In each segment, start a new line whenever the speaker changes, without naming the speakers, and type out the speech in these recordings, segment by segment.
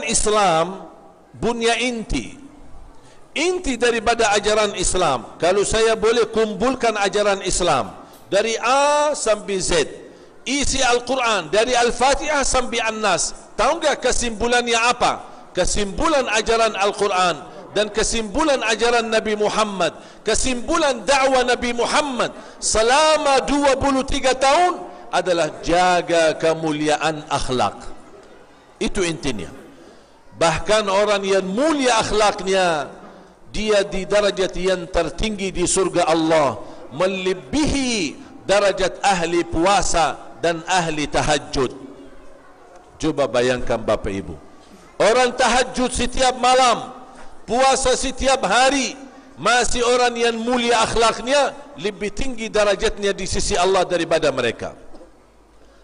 Islam bunya inti daripada ajaran Islam. Kalau saya boleh kumpulkan ajaran Islam dari A sampai Z, isi Al-Quran dari Al-Fatihah sampai An-Nas, tahu enggak kesimpulannya apa? Kesimpulan ajaran Al-Quran dan kesimpulan ajaran Nabi Muhammad, kesimpulan dakwah Nabi Muhammad selama 23 tahun adalah jaga kemuliaan akhlak. Itu intinya. Bahkan orang yang mulia akhlaknya, dia di darajat yang tertinggi di surga Allah, melebihi darajat ahli puasa dan ahli tahajud. Coba bayangkan Bapak Ibu, orang tahajud setiap malam, puasa setiap hari, masih orang yang mulia akhlaknya lebih tinggi darajatnya di sisi Allah daripada mereka.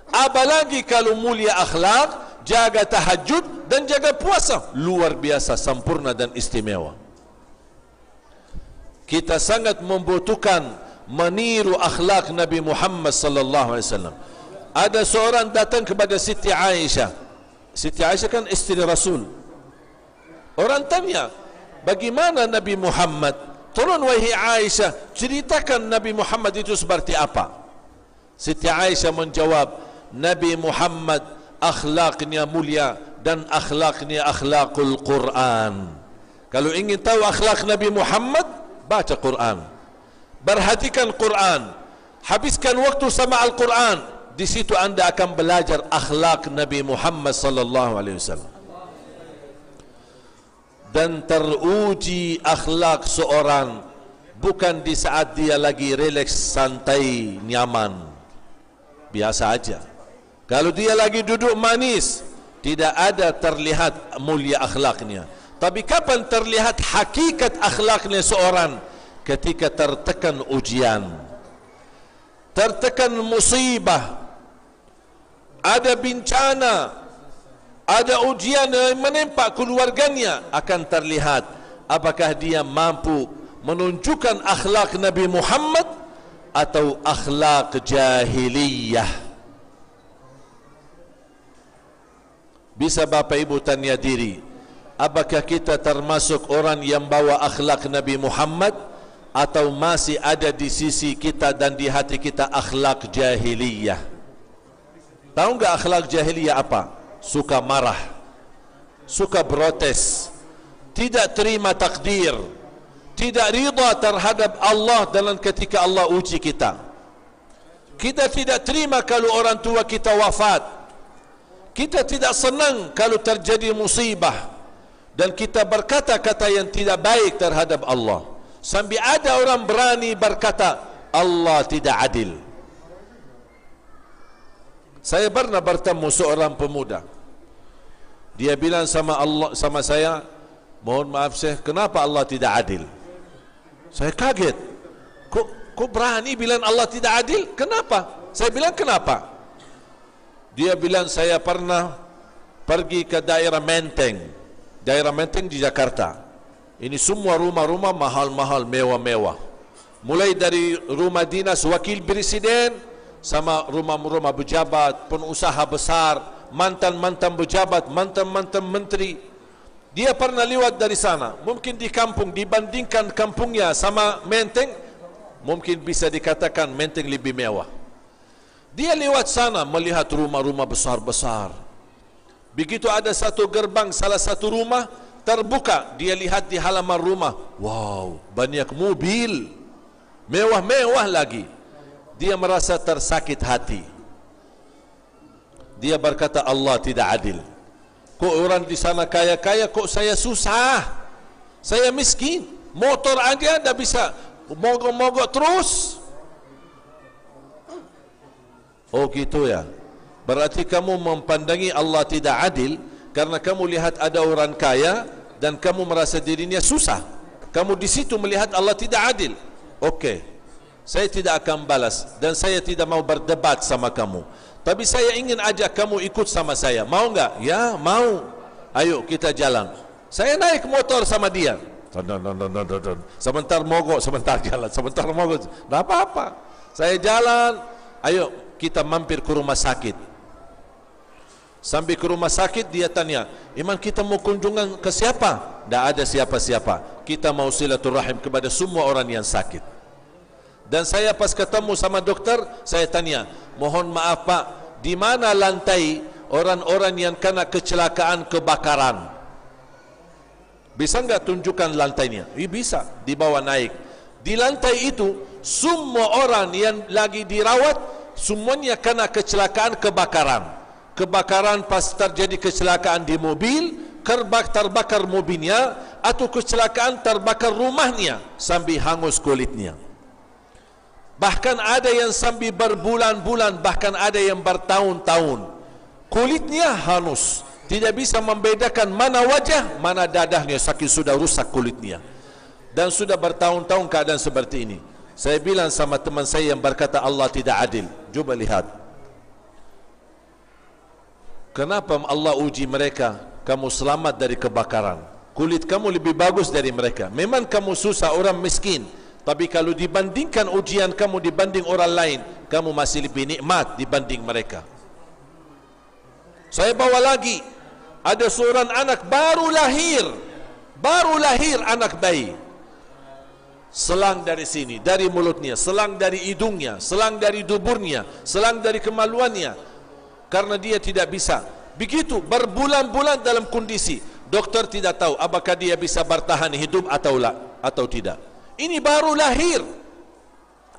Apalagi kalau mulia akhlak, jaga tahajud dan jaga puasa, luar biasa, sempurna dan istimewa. Kita sangat membutuhkan meniru akhlak Nabi Muhammad sallallahu alaihi wasallam. Ada seorang datang kepada Siti Aisyah. Siti Aisyah kan istri Rasul. Orang tanya, bagaimana Nabi Muhammad? Tolong wahai Aisyah, ceritakan Nabi Muhammad itu seperti apa. Siti Aisyah menjawab, Nabi Muhammad akhlaknya mulia dan akhlaknya akhlakul Quran. Kalau ingin tahu akhlak Nabi Muhammad, baca Quran, perhatikan Quran, habiskan waktu sama Al-Quran. Di situ anda akan belajar akhlak Nabi Muhammad sallallahu alaihi wasallam. Dan teruji akhlak seorang bukan di saat dia lagi relax, santai, nyaman, biasa aja. Kalau dia lagi duduk manis, tidak ada terlihat mulia akhlaknya. Tapi kapan terlihat hakikat akhlaknya seorang? Ketika tertekan ujian, tertekan musibah, ada bencana, ada ujian yang menimpa keluarganya, akan terlihat apakah dia mampu menunjukkan akhlak Nabi Muhammad atau akhlak jahiliyah. Bisa Bapak Ibu tanya diri, apakah kita termasuk orang yang bawa akhlak Nabi Muhammad atau masih ada di sisi kita dan di hati kita akhlak jahiliyah? Tahu enggak akhlak jahiliyah apa? Suka marah, suka protes, tidak terima takdir, tidak rida terhadap Allah dalam ketika Allah uji kita. Kita tidak terima kalau orang tua kita wafat. Kita tidak senang kalau terjadi musibah, dan kita berkata-kata yang tidak baik terhadap Allah. Sampai ada orang berani berkata Allah tidak adil. Saya pernah bertemu seorang pemuda. Dia bilang sama saya, mohon maaf Syekh, kenapa Allah tidak adil? Saya kaget. Kok berani bilang Allah tidak adil? Kenapa? Saya bilang kenapa? Dia bilang, saya pernah pergi ke daerah Menteng di Jakarta. Ini semua rumah-rumah mahal-mahal, mewah-mewah. Mulai dari rumah dinas wakil presiden, sama rumah-rumah pejabat, pengusaha besar, mantan-mantan pejabat, mantan-mantan menteri. Dia pernah lewat dari sana. Mungkin di kampung, dibandingkan kampungnya sama Menteng, mungkin bisa dikatakan Menteng lebih mewah. Dia lewat sana melihat rumah-rumah besar-besar. Begitu ada satu gerbang salah satu rumah terbuka, dia lihat di halaman rumah, wow, banyak mobil, mewah-mewah lagi. Dia merasa tersakit hati. Dia berkata Allah tidak adil. Kok orang di sana kaya-kaya, kok saya susah, saya miskin, motor aja tidak bisa, mogok-mogok terus. Oh gitu ya. Berarti kamu mempandangi Allah tidak adil karena kamu lihat ada orang kaya dan kamu merasa dirinya susah. Kamu di situ melihat Allah tidak adil. Oke, saya tidak akan balas dan saya tidak mau berdebat sama kamu. Tapi saya ingin ajak kamu ikut sama saya. Mau enggak? Ya, mau. Ayo kita jalan. Saya naik motor sama dia. Sebentar mogok, sebentar jalan, sebentar mogok. Tidak apa-apa. Saya jalan. Ayo kita mampir ke rumah sakit. Sampai ke rumah sakit dia tanya, Iman kita mau kunjungan ke siapa? Tidak ada siapa-siapa. Kita mau silaturahim kepada semua orang yang sakit. Dan saya pas ketemu sama dokter, saya tanya, mohon maaf Pak, di mana lantai orang-orang yang kena kecelakaan kebakaran? Bisa enggak tunjukkan lantainya? Bisa, dibawa naik. Di lantai itu, semua orang yang lagi dirawat, semuanya kena kecelakaan kebakaran. Kebakaran pas terjadi kecelakaan di mobil, terbakar mobilnya, atau kecelakaan terbakar rumahnya sampai hangus kulitnya. Bahkan ada yang sampai berbulan-bulan, bahkan ada yang bertahun-tahun. Kulitnya hangus, tidak bisa membedakan mana wajah, mana dadahnya, saking sudah rusak kulitnya. Dan sudah bertahun-tahun keadaan seperti ini. Saya bilang sama teman saya yang berkata Allah tidak adil, coba lihat. Kenapa Allah uji mereka? Kamu selamat dari kebakaran, kulit kamu lebih bagus dari mereka. Memang kamu susah, orang miskin, tapi kalau dibandingkan ujian kamu dibanding orang lain, kamu masih lebih nikmat dibanding mereka. Saya bawa lagi, ada seorang anak baru lahir anak bayi. Selang dari sini, dari mulutnya, selang dari hidungnya, selang dari duburnya, selang dari kemaluannya. Karena dia tidak bisa. Begitu berbulan-bulan dalam kondisi dokter tidak tahu apakah dia bisa bertahan hidup atau tidak. Ini baru lahir,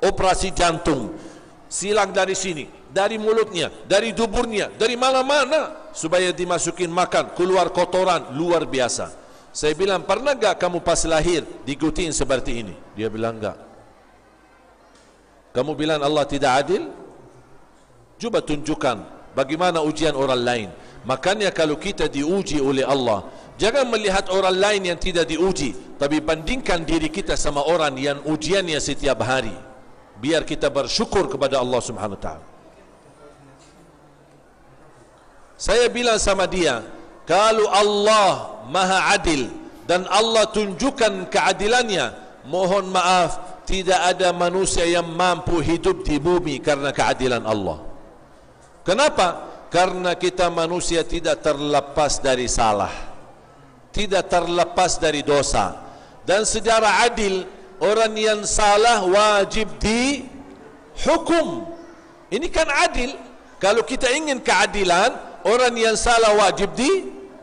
operasi jantung, silang dari sini, dari mulutnya, dari duburnya, dari mana-mana, supaya dimasukin makan, keluar kotoran luar biasa. Saya bilang, pernah enggak kamu pas lahir digutiin seperti ini? Dia bilang enggak. Kamu bilang Allah tidak adil? Coba tunjukkan bagaimana ujian orang lain. Makanya kalau kita diuji oleh Allah, jangan melihat orang lain yang tidak diuji, tapi bandingkan diri kita sama orang yang ujiannya setiap hari. Biar kita bersyukur kepada Allah Subhanahu wa ta'ala. Saya bilang sama dia, kalau Allah Maha Adil dan Allah tunjukkan keadilannya, mohon maaf, tidak ada manusia yang mampu hidup di bumi karena keadilan Allah. Kenapa? Karena kita manusia tidak terlepas dari salah, tidak terlepas dari dosa. Dan secara adil, orang yang salah wajib dihukum. Ini kan adil. Kalau kita ingin keadilan, orang yang salah wajib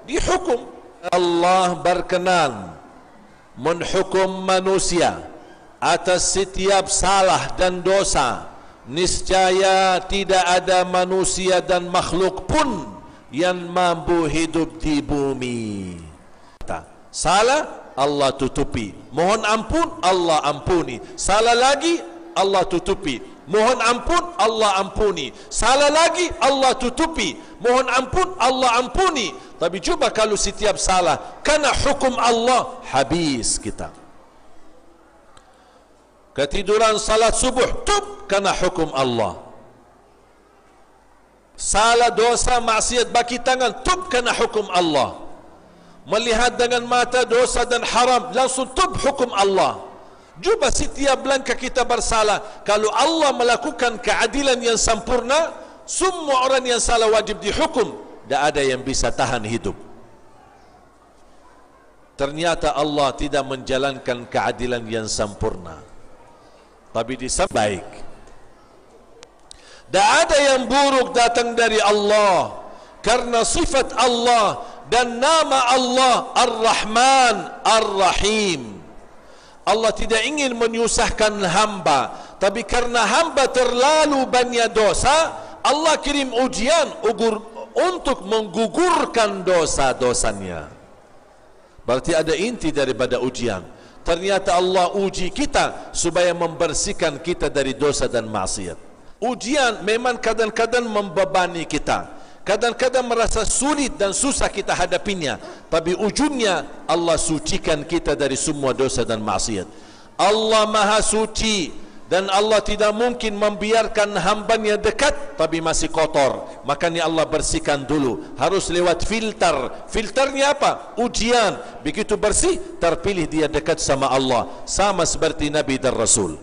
dihukum. Allah berkenan menghukum manusia atas setiap salah dan dosa. Niscaya tidak ada manusia dan makhluk pun yang mampu hidup di bumi. Salah, Allah tutupi. Mohon ampun, Allah ampuni. Salah lagi, Allah tutupi. Mohon ampun, Allah ampuni. Salah lagi, Allah tutupi. Mohon ampun, Allah ampuni. Tapi coba kalau setiap salah kena hukum Allah, habis kita. Ketiduran salat subuh, tub, kena hukum Allah. Salah dosa maksiat baki tangan, tub, kena hukum Allah. Melihat dengan mata dosa dan haram, langsung tub, hukum Allah. Cuba setiap langkah kita bersalah. Kalau Allah melakukan keadilan yang sempurna, semua orang yang salah wajib dihukum. Tidak ada yang bisa tahan hidup. Ternyata Allah tidak menjalankan keadilan yang sempurna, tapi disebut baik. Tak ada yang buruk datang dari Allah, karena sifat Allah dan nama Allah Ar-Rahman Ar-Rahim. Allah tidak ingin menyusahkan hamba, tapi karena hamba terlalu banyak dosa, Allah kirim ujian untuk menggugurkan dosa-dosanya. Berarti ada inti daripada ujian. Ternyata Allah uji kita supaya membersihkan kita dari dosa dan maksiat. Ujian memang kadang-kadang membebani kita, kadang-kadang merasa sulit dan susah kita hadapinya, tapi ujungnya Allah sucikan kita dari semua dosa dan maksiat. Allah Maha Suci, dan Allah tidak mungkin membiarkan hambanya dekat tapi masih kotor. Makanya Allah bersihkan dulu, harus lewat filter. Filternya apa? Ujian. Begitu bersih, terpilih dia dekat sama Allah, sama seperti Nabi dan Rasul.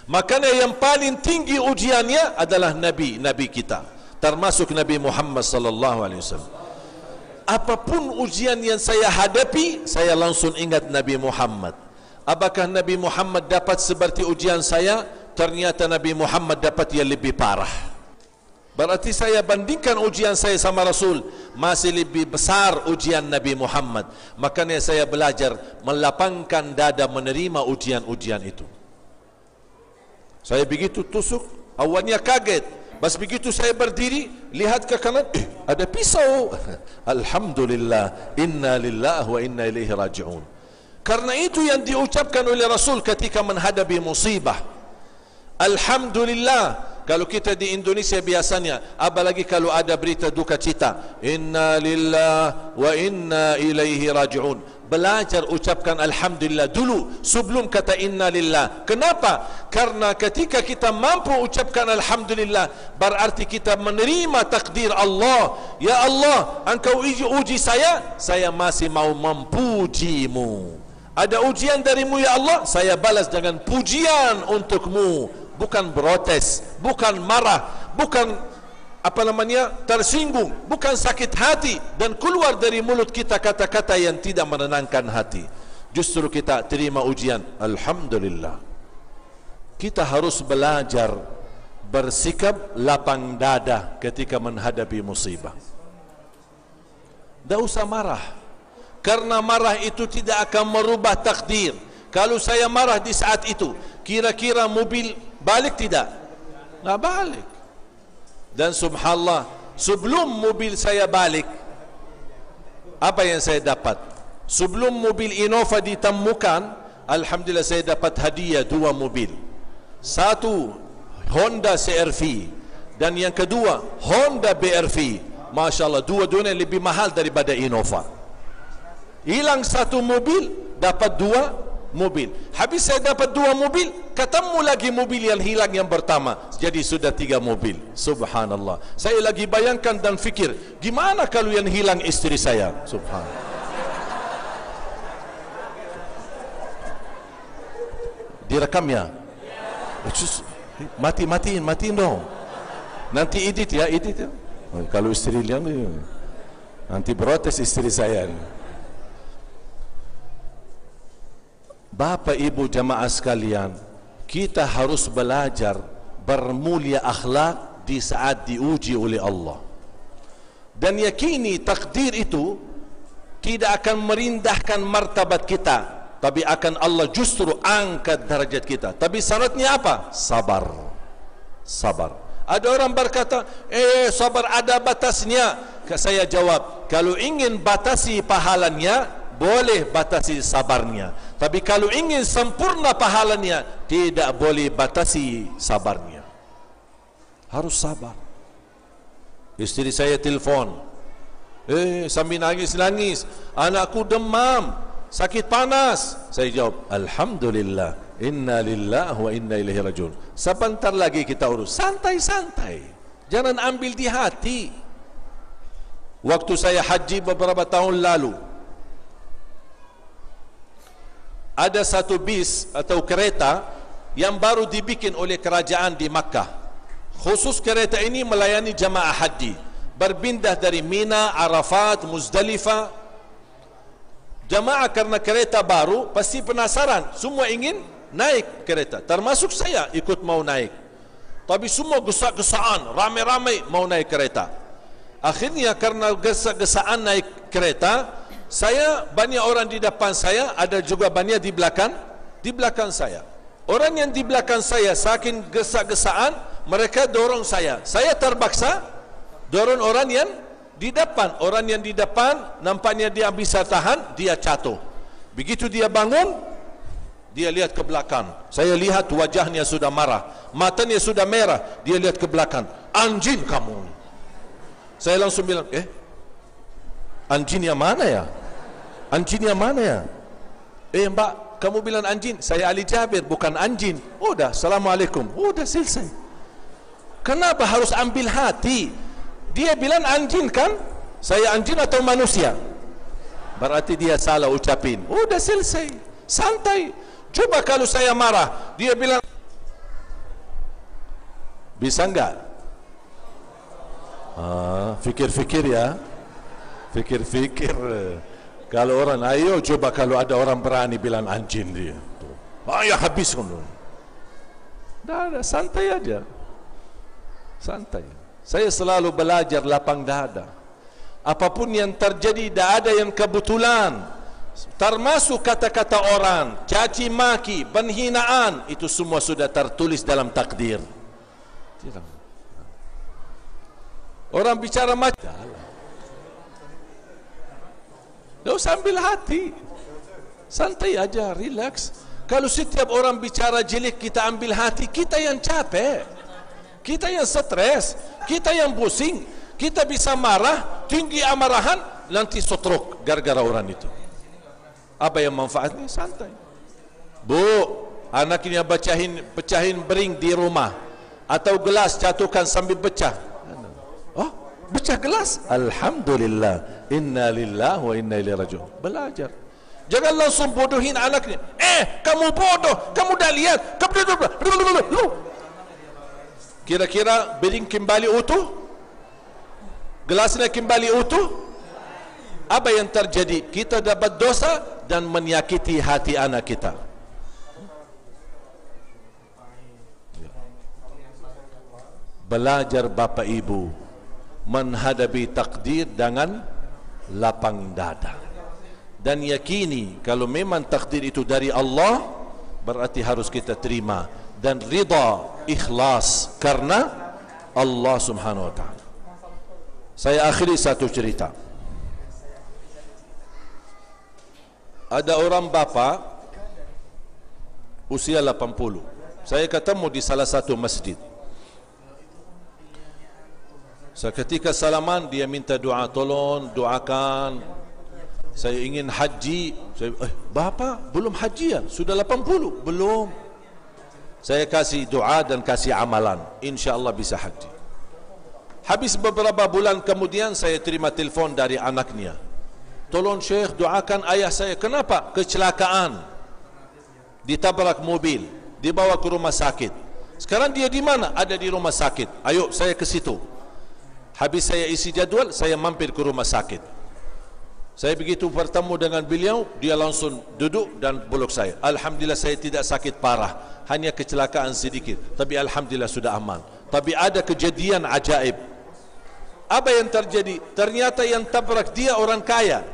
Makanya yang paling tinggi ujiannya adalah Nabi kita. termasuk Nabi Muhammad sallallahu alaihi wasallam. Apapun ujian yang saya hadapi, saya langsung ingat Nabi Muhammad. Apakah Nabi Muhammad dapat seperti ujian saya? Ternyata Nabi Muhammad dapat yang lebih parah. Berarti saya bandingkan ujian saya sama Rasul, masih lebih besar ujian Nabi Muhammad. Makanya saya belajar melapangkan dada menerima ujian-ujian itu. Saya begitu tusuk, awalnya kaget. Pas begitu saya berdiri, lihat ke kanan, ada pisau. Alhamdulillah, inna lillahi wa inna ilaihi raji'un. Karena itu yang diucapkan oleh Rasul ketika menghadapi musibah. Alhamdulillah. Kalau kita di Indonesia biasanya, apalagi kalau ada berita duka cita, inna lillahi wa inna ilaihi raji'un. Belajar ucapkan alhamdulillah dulu sebelum kata inna lillah. Kenapa? Karena ketika kita mampu ucapkan alhamdulillah, berarti kita menerima takdir Allah. Ya Allah, Engkau uji saya masih mau memujimu. Ada ujian darimu ya Allah, saya balas dengan pujian untukmu. Bukan protes, bukan marah, bukan tersinggung, bukan sakit hati, dan keluar dari mulut kita kata-kata yang tidak menenangkan hati. Justru kita terima ujian, alhamdulillah. Kita harus belajar bersikap lapang dada ketika menghadapi musibah. Tidak usah marah, karena marah itu tidak akan merubah takdir. Kalau saya marah di saat itu, kira-kira mobil balik tidak? Nggak balik. Dan subhanallah, sebelum mobil saya balik, apa yang saya dapat? Sebelum mobil Innova ditemukan, alhamdulillah saya dapat hadiah 2 mobil. Satu Honda CR-V dan yang kedua Honda BR-V. Masya Allah, dua-duanya lebih mahal daripada Innova. Hilang 1 mobil, dapat 2 mobil. Habis saya dapat 2 mobil, ketemu lagi mobil yang hilang yang pertama, jadi sudah 3 mobil. Subhanallah. Saya lagi bayangkan dan fikir, gimana kalau yang hilang istri saya? Subhanallah. Direkamnya? Matiin dong. Nanti edit ya. Kalau istri lihat nanti protes istri saya. Bapak ibu jamaah sekalian, kita harus belajar bermulia akhlak di saat diuji oleh Allah. Dan yakini takdir itu tidak akan merendahkan martabat kita, tapi akan Allah justru angkat derajat kita. Tapi syaratnya apa? Sabar. Ada orang berkata, sabar ada batasnya. Saya jawab, kalau ingin batasi pahalanya, boleh batasi sabarnya. Tapi kalau ingin sempurna pahalanya, tidak boleh batasi sabarnya. Harus sabar. Istri saya telefon, sambil nangis, anakku demam, sakit panas. Saya jawab, alhamdulillah, inna lillahi wa inna ilaihi raji'un. Sebentar lagi kita urus. Santai-santai, jangan ambil di hati. Waktu saya haji beberapa tahun lalu, ada satu bis atau kereta yang baru dibikin oleh kerajaan di Makkah. Khusus kereta ini melayani jamaah haji, berpindah dari Mina, Arafat, Muzdalifah. Jamaah karena kereta baru pasti penasaran, semua ingin naik kereta, termasuk saya ikut mau naik. Tapi semua gesa-gesaan, ramai-ramai mau naik kereta. Akhirnya karena gesa-gesaan naik kereta, saya banyak orang di depan saya, ada juga banyak di belakang saya. Orang yang di belakang saya saking gesa-gesaan, mereka dorong saya. Saya terpaksa dorong orang yang di depan. Orang yang di depan nampaknya dia bisa tahan, dia jatuh. Begitu dia bangun, dia lihat ke belakang. Saya lihat wajahnya sudah marah, matanya sudah merah. Dia lihat ke belakang, anjing kamu. Saya langsung bilang, anjing yang mana ya? Anjing yang mana ya? Mbak, kamu bilang anjing. Saya Ali Jabir, bukan anjing. Udah, assalamualaikum. Udah selesai. Kenapa harus ambil hati? Dia bilang anjing kan? Saya anjing atau manusia? Berarti dia salah ucapin. Udah selesai. Santai. Coba kalau saya marah, dia bilang, bisa enggak? Fikir-fikir ya. Fikir-fikir. Kalau orang, ayo coba kalau ada orang berani bilang anjing dia. Ya habis kan. Dah, santai aja. Santai. Saya selalu belajar lapang dada. Apapun yang terjadi, tidak ada yang kebetulan. Termasuk kata-kata orang, caci maki, penghinaan, itu semua sudah tertulis dalam takdir. Tidak. Orang bicara macam, tidak usah ambil hati. Santai aja, relax. Kalau setiap orang bicara jelek kita ambil hati, kita yang capek, kita yang stres, kita yang pusing, kita bisa marah, tinggi amarahan, nanti stroke gara-gara orang itu. Apa yang manfaatnya? Santai. Bu, anaknya pecahin bering di rumah, atau gelas jatuhkan sambil pecah. Oh, pecah gelas? Alhamdulillah. Inna lillahi wa inna ilaihi raji'un. Belajar. Jangan langsung bodohin anaknya. Kamu bodoh, kamu dah lihat. Kira-kira bering kembali utuh? Gelasnya kembali utuh? Apa yang terjadi? Kita dapat dosa dan menyakiti hati anak kita. Belajar Bapak Ibu menghadapi takdir dengan lapang dada, dan yakini kalau memang takdir itu dari Allah, berarti harus kita terima dan ridha, ikhlas karena Allah Subhanahu wa taala. Saya akhiri satu cerita. Ada orang bapa usia 80. Saya ketemu di salah satu masjid. Seketika salaman dia minta doa, tolong doakan saya ingin haji. Saya, bapa belum haji ya? Sudah 80? Belum. Saya kasih doa dan kasih amalan, insya-Allah bisa haji. Habis beberapa bulan kemudian saya terima telefon dari anaknya. Tolong Syekh doakan ayah saya. Kenapa? Kecelakaan, ditabrak mobil, dibawa ke rumah sakit. Sekarang dia di mana? Ada di rumah sakit. Ayo saya ke situ. Habis saya isi jadwal, saya mampir ke rumah sakit. Saya begitu bertemu dengan beliau, dia langsung duduk dan peluk saya. Alhamdulillah saya tidak sakit parah, hanya kecelakaan sedikit, tapi alhamdulillah sudah aman. Tapi ada kejadian ajaib. Apa yang terjadi? Ternyata yang tabrak dia orang kaya.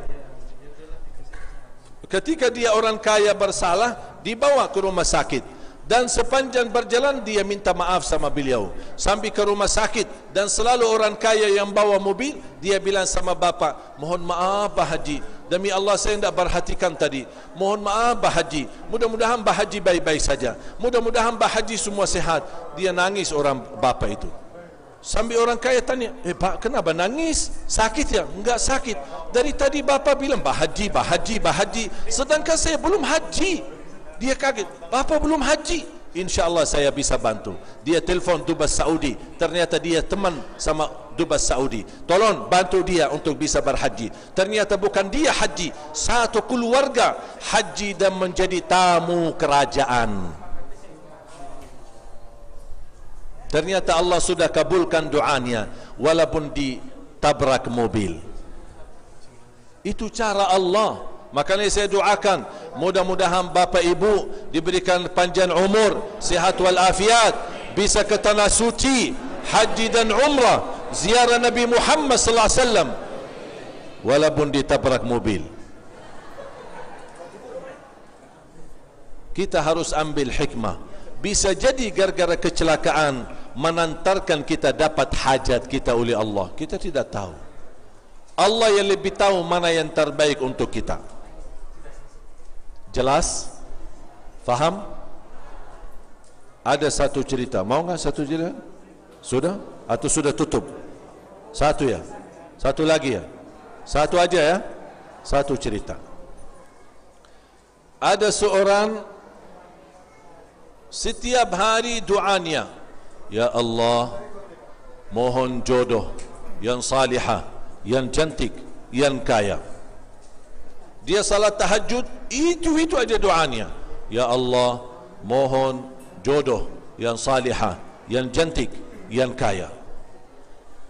Ketika dia orang kaya bersalah, dibawa ke rumah sakit. Dan sepanjang berjalan dia minta maaf sama beliau sampai ke rumah sakit. Dan selalu orang kaya yang bawa mobil, dia bilang sama bapa, mohon maaf Pak Haji, demi Allah saya tidak perhatikan tadi, mohon maaf Pak Haji, mudah-mudahan Pak Haji baik-baik saja, mudah-mudahan Pak Haji semua sehat. Dia nangis orang bapa itu. Sampai orang kaya tanya, Pak kenapa nangis? Sakit ya? Enggak sakit. Dari tadi bapa bilang Pak Haji, Pak Haji, Pak Haji, sedangkan saya belum haji. Dia kaget, Bapak belum haji. InsyaAllah saya bisa bantu. Dia telefon Dubas Saudi, ternyata dia teman sama Dubas Saudi. Tolong bantu dia untuk bisa berhaji. Ternyata bukan dia haji, satu keluarga haji dan menjadi tamu kerajaan. Ternyata Allah sudah kabulkan doanya walaupun ditabrak mobil. Itu cara Allah. Makanya saya doakan mudah-mudahan Bapak Ibu diberikan panjang umur, sihat wal afiat, bisa ke tanah suci, haji dan umrah, ziarah Nabi Muhammad sallallahu alaihi wasallam walaupun ditabrak mobil. Kita harus ambil hikmah. Bisa jadi gara-gara kecelakaan menantarkan kita dapat hajat kita oleh Allah. Kita tidak tahu. Allah yang lebih tahu mana yang terbaik untuk kita. Jelas? Faham? Ada satu cerita. Mau enggak satu cerita? Sudah? Atau sudah tutup? Satu ya? Satu lagi ya? Satu aja ya? Satu cerita. Ada seorang setiap hari doanya, ya Allah, mohon jodoh yang salihah, yang cantik, yang kaya. Dia salat tahajud, itu aja doanya. Ya Allah, mohon jodoh yang salihah, yang cantik, yang kaya.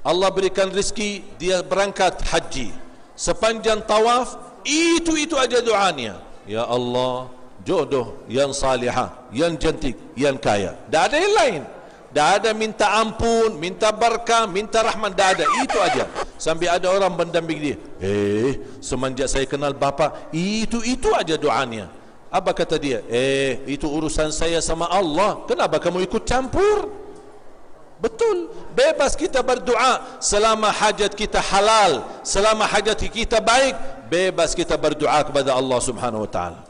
Allah berikan rezeki, dia berangkat haji. Sepanjang tawaf, itu aja doanya. Ya Allah, jodoh yang salihah, yang cantik, yang kaya. Tak ada yang lain. Tak ada minta ampun, minta berkah, minta rahmat, tak ada. Itu aja. Sampai ada orang mendamping dia. Semenjak saya kenal bapa, itu aja doanya. Apa kata dia? Itu urusan saya sama Allah. Kenapa kamu ikut campur? Betul, bebas kita berdoa selama hajat kita halal, selama hajat kita baik, bebas kita berdoa kepada Allah Subhanahu wa taala.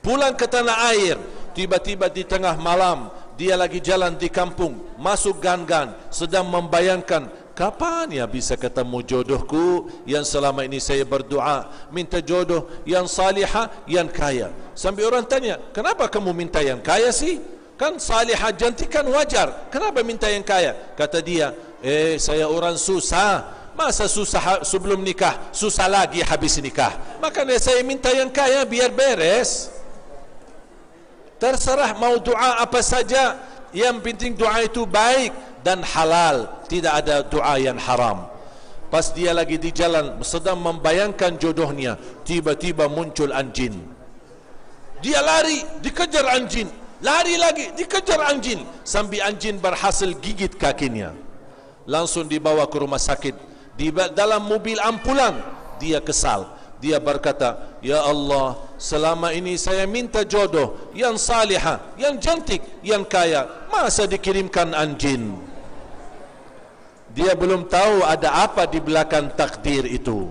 Pulang ke tanah air, tiba-tiba di tengah malam dia lagi jalan di kampung, masuk gang-gang, sedang membayangkan kapan ya bisa ketemu jodohku yang selama ini saya berdoa, minta jodoh yang salihah, yang kaya. Sampai orang tanya, kenapa kamu minta yang kaya sih? Kan salihah cantik kan wajar, kenapa minta yang kaya? Kata dia, saya orang susah. Masa susah sebelum nikah, susah lagi habis nikah. Makanya saya minta yang kaya biar beres. Terserah mau doa apa saja, yang penting doa itu baik dan halal, tidak ada doa yang haram. Pas dia lagi di jalan sedang membayangkan jodohnya, tiba-tiba muncul anjing. Dia lari, dikejar anjing, lari lagi, dikejar anjing, sampai anjing berhasil gigit kakinya. Langsung dibawa ke rumah sakit. Di dalam mobil ambulan dia kesal. Dia berkata, ya Allah, selama ini saya minta jodoh yang salihah, yang cantik, yang kaya, masa dikirimkan anjing? Dia belum tahu ada apa di belakang takdir itu.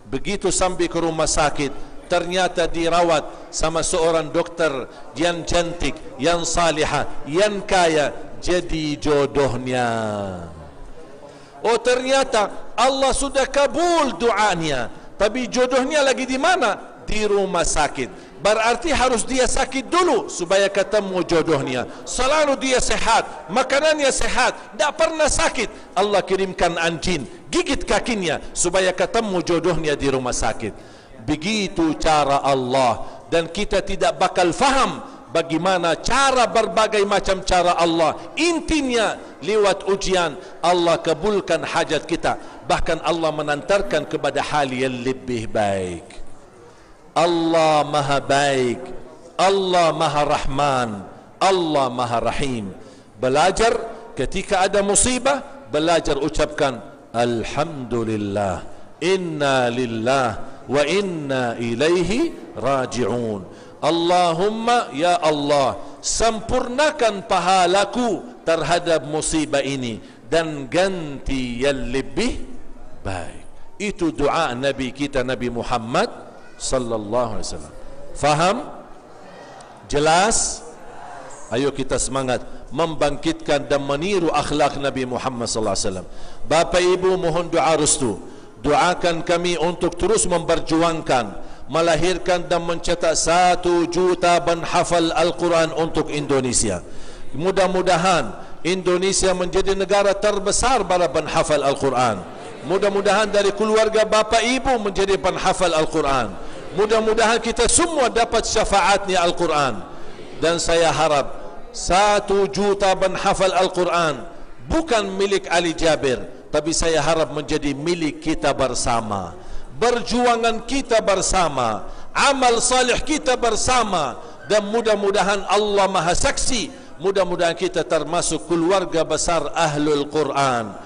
Begitu sampai ke rumah sakit, ternyata dirawat sama seorang dokter yang cantik, yang salihah, yang kaya, jadi jodohnya. Oh, ternyata Allah sudah kabul doanya, tapi jodohnya lagi di mana? Di rumah sakit. Berarti harus dia sakit dulu supaya ketemu jodohnya. Selalu dia sehat, makanannya sehat, tak pernah sakit. Allah kirimkan anjing, gigit kakinya supaya ketemu jodohnya di rumah sakit. Begitu cara Allah, dan kita tidak bakal faham bagaimana cara berbagai macam cara Allah. Intinya lewat ujian Allah kabulkan hajat kita, bahkan Allah menantarkan kepada hal yang lebih baik. Allah maha baik, Allah maha rahman, Allah maha rahim. Belajar ketika ada musibah, belajar ucapkan alhamdulillah, inna lillah wa inna ilaihi raji'un. Allahumma ya Allah, sempurnakan pahalaku terhadap musibah ini dan ganti yang lebih baik. Itu doa Nabi kita, Nabi Muhammad sallallahu alaihi wasallam. Faham? Jelas? Ayo kita semangat membangkitkan dan meniru akhlak Nabi Muhammad sallallahu alaihi wasallam. Bapak Ibu mohon doa restu. Doakan kami untuk terus memperjuangkan, melahirkan dan mencetak 1 juta penghafal Al-Quran untuk Indonesia. Mudah-mudahan Indonesia menjadi negara terbesar para penghafal Al-Quran. Mudah-mudahan dari keluarga bapa ibu menjadi penghafal Al-Quran. Mudah-mudahan kita semua dapat syafaatnya Al-Quran. Dan saya harap 1 juta penghafal Al-Quran bukan milik Ali Jabir, tapi saya harap menjadi milik kita bersama. Perjuangan kita bersama, amal salih kita bersama, dan mudah-mudahan Allah Maha Saksi, mudah-mudahan kita termasuk keluarga besar Ahlul Quran.